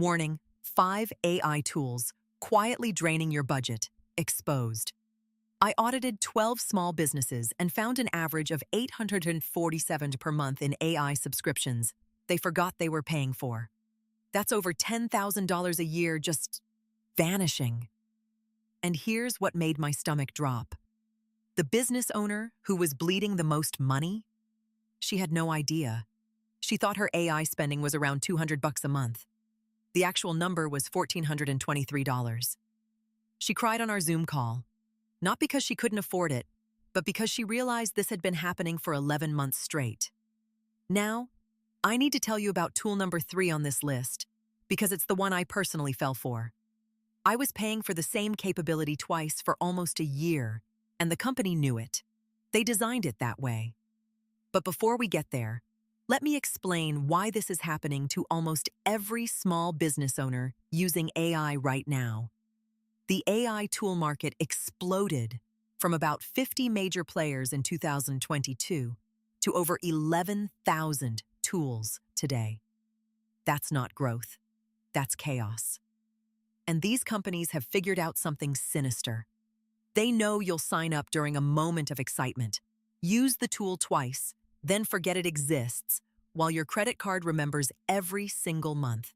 Warning, 5 AI tools quietly draining your budget. Exposed. I audited 12 small businesses and found an average of $847 per month in AI subscriptions they forgot they were paying for. That's over $10,000 a year just vanishing. And here's what made my stomach drop. The business owner who was bleeding the most money? She had no idea. She thought her AI spending was around $200 a month. The actual number was $1,423. She cried on our Zoom call, not because she couldn't afford it, but because she realized this had been happening for 11 months straight. Now, I need to tell you about tool number 3 on this list, because it's the one I personally fell for. I was paying for the same capability twice for almost a year, and the company knew it. They designed it that way. But before we get there, let me explain why this is happening to almost every small business owner using AI right now. The AI tool market exploded from about 50 major players in 2022 to over 11,000 tools today. That's not growth. That's chaos. And these companies have figured out something sinister. They know you'll sign up during a moment of excitement, use the tool twice, then forget it exists, while your credit card remembers every single month.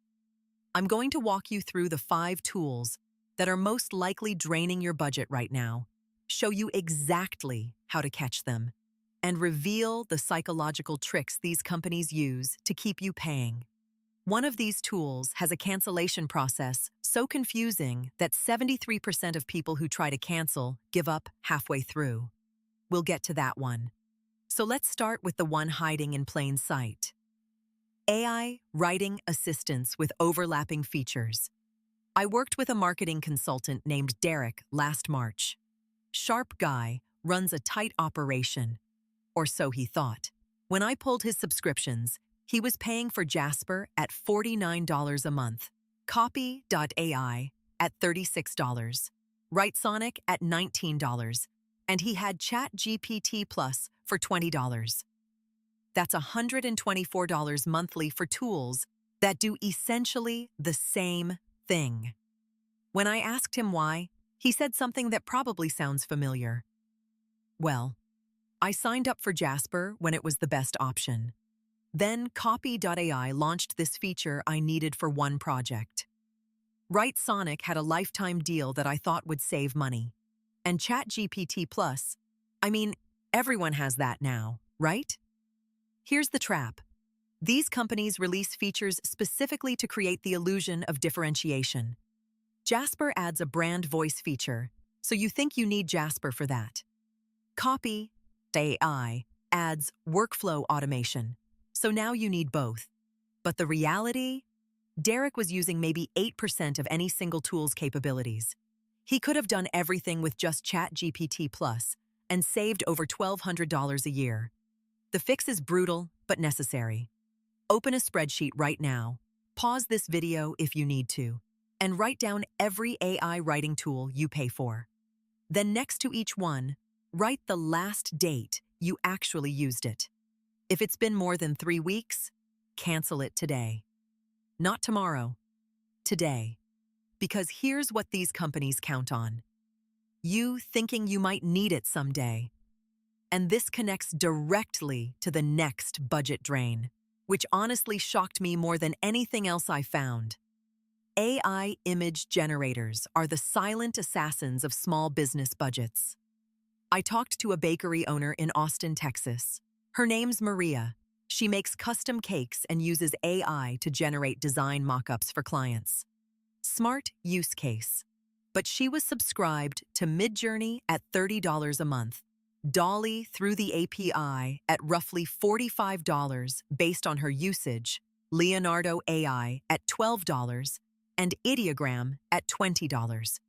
I'm going to walk you through the 5 tools that are most likely draining your budget right now, show you exactly how to catch them, and reveal the psychological tricks these companies use to keep you paying. One of these tools has a cancellation process so confusing that 73% of people who try to cancel give up halfway through. We'll get to that one. So let's start with the one hiding in plain sight. AI writing assistants with overlapping features. I worked with a marketing consultant named Derek last March. Sharp guy, runs a tight operation, or so he thought. When I pulled his subscriptions, he was paying for Jasper at $49 a month, Copy.ai at $36, WriteSonic at $19, and he had ChatGPT Plus for $20. That's $124 monthly for tools that do essentially the same thing. When I asked him why, he said something that probably sounds familiar. Well, I signed up for Jasper when it was the best option. Then Copy.ai launched this feature I needed for one project. WriteSonic had a lifetime deal that I thought would save money. And ChatGPT Plus, everyone has that now, right? Here's the trap. These companies release features specifically to create the illusion of differentiation. Jasper adds a brand voice feature, so you think you need Jasper for that. Copy.ai adds workflow automation, so now you need both. But the reality? Derek was using maybe 8% of any single tool's capabilities. He could have done everything with just ChatGPT Plus and saved over $1,200 a year. The fix is brutal, but necessary. Open a spreadsheet right now, pause this video if you need to, and write down every AI writing tool you pay for. Then next to each one, write the last date you actually used it. If it's been more than 3 weeks, cancel it today. Not tomorrow, today. Because here's what these companies count on. You thinking you might need it someday. And this connects directly to the next budget drain, which honestly shocked me more than anything else I found. AI image generators are the silent assassins of small business budgets. I talked to a bakery owner in Austin, Texas. Her name's Maria. She makes custom cakes and uses AI to generate design mock-ups for clients. Smart use case. But she was subscribed to Midjourney at $30 a month, Dolly through the API at roughly $45 based on her usage, Leonardo AI at $12, and Ideogram at $20.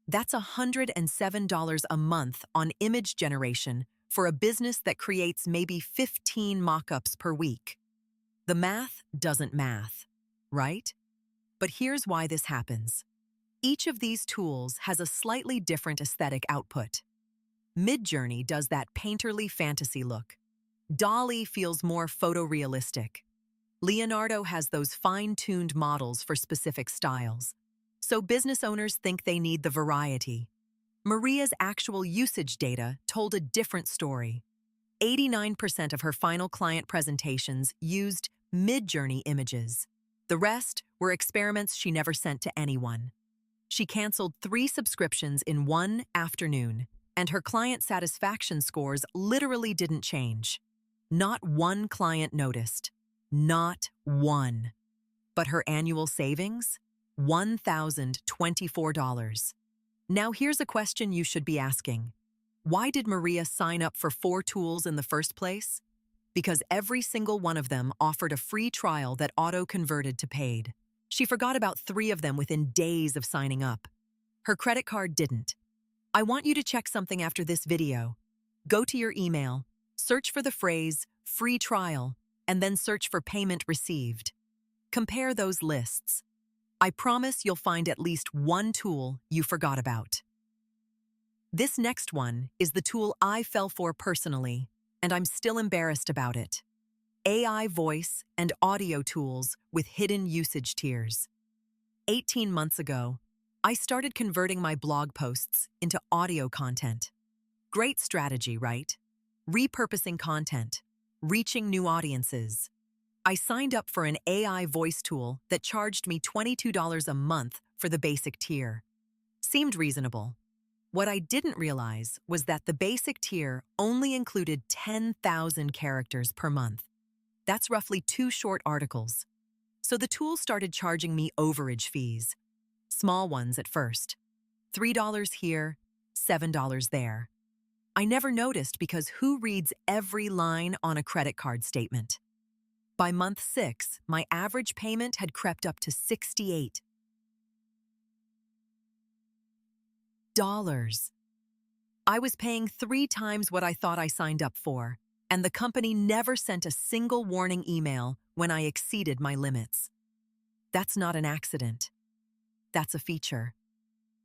That's $107 a month on image generation for a business that creates maybe 15 mock-ups per week. The math doesn't math, right? But here's why this happens. Each of these tools has a slightly different aesthetic output. Midjourney does that painterly fantasy look. Dolly feels more photorealistic. Leonardo has those fine-tuned models for specific styles, so business owners think they need the variety. Maria's actual usage data told a different story. 89% of her final client presentations used mid-journey images. The rest were experiments she never sent to anyone. She canceled 3 subscriptions in one afternoon, and her client satisfaction scores literally didn't change. Not one client noticed. Not one. But her annual savings? $1,024. Now here's a question you should be asking. Why did Maria sign up for 4 tools in the first place? Because every single one of them offered a free trial that auto-converted to paid. She forgot about 3 of them within days of signing up. Her credit card didn't. I want you to check something after this video. Go to your email, search for the phrase free trial, and then search for payment received. Compare those lists. I promise you'll find at least one tool you forgot about. This next one is the tool I fell for personally, and I'm still embarrassed about it. AI voice and audio tools with hidden usage tiers. 18 months ago, I started converting my blog posts into audio content. Great strategy, right? Repurposing content, reaching new audiences. I signed up for an AI voice tool that charged me $22 a month for the basic tier. Seemed reasonable. What I didn't realize was that the basic tier only included 10,000 characters per month. That's roughly 2 short articles. So the tool started charging me overage fees. Small ones at first. $3 here, $7 there. I never noticed because who reads every line on a credit card statement? By month 6, my average payment had crept up to $68. I was paying 3 times what I thought I signed up for, and the company never sent a single warning email when I exceeded my limits. That's not an accident. That's a feature.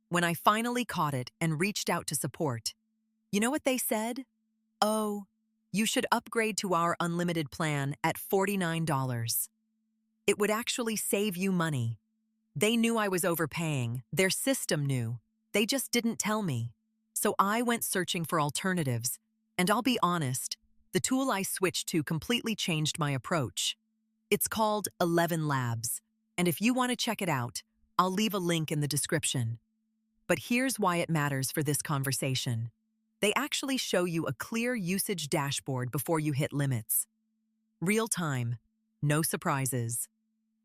When I finally caught it and reached out to support, you know what they said? Oh, you should upgrade to our unlimited plan at $49. It would actually save you money. They knew I was overpaying. Their system knew. They just didn't tell me. So I went searching for alternatives, and I'll be honest, the tool I switched to completely changed my approach. It's called 11 Labs, and if you want to check it out, I'll leave a link in the description. But here's why it matters for this conversation. They actually show you a clear usage dashboard before you hit limits. Real time, no surprises.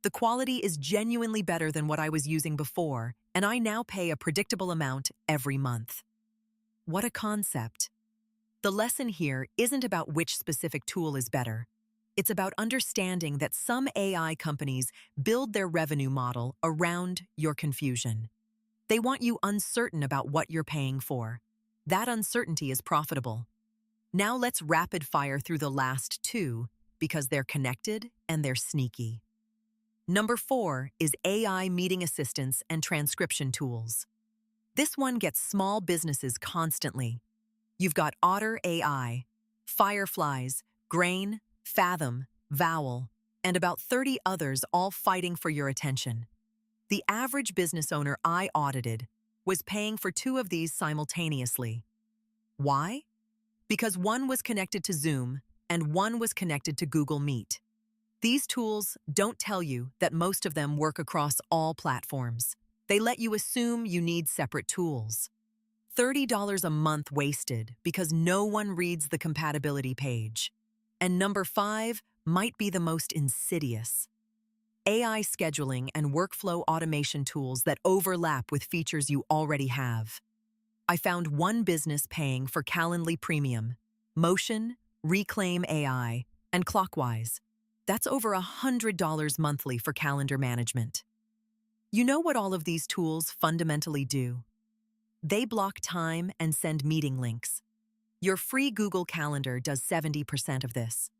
The quality is genuinely better than what I was using before, and I now pay a predictable amount every month. What a concept. The lesson here isn't about which specific tool is better. It's about understanding that some AI companies build their revenue model around your confusion. They want you uncertain about what you're paying for. That uncertainty is profitable. Now let's rapid fire through the last 2 because they're connected and they're sneaky. Number 4 is AI meeting assistants and transcription tools. This one gets small businesses constantly. You've got Otter AI, Fireflies, Grain, Fathom, Vowel, and about 30 others all fighting for your attention. The average business owner I audited was paying for 2 of these simultaneously. Why? Because one was connected to Zoom and one was connected to Google Meet. These tools don't tell you that most of them work across all platforms. They let you assume you need separate tools. $30 a month wasted because no one reads the compatibility page. And number 5 might be the most insidious. AI scheduling and workflow automation tools that overlap with features you already have. I found one business paying for Calendly Premium, Motion, Reclaim AI, and Clockwise. That's over $100 monthly for calendar management. You know what all of these tools fundamentally do? They block time and send meeting links. Your free Google Calendar does 70% of this.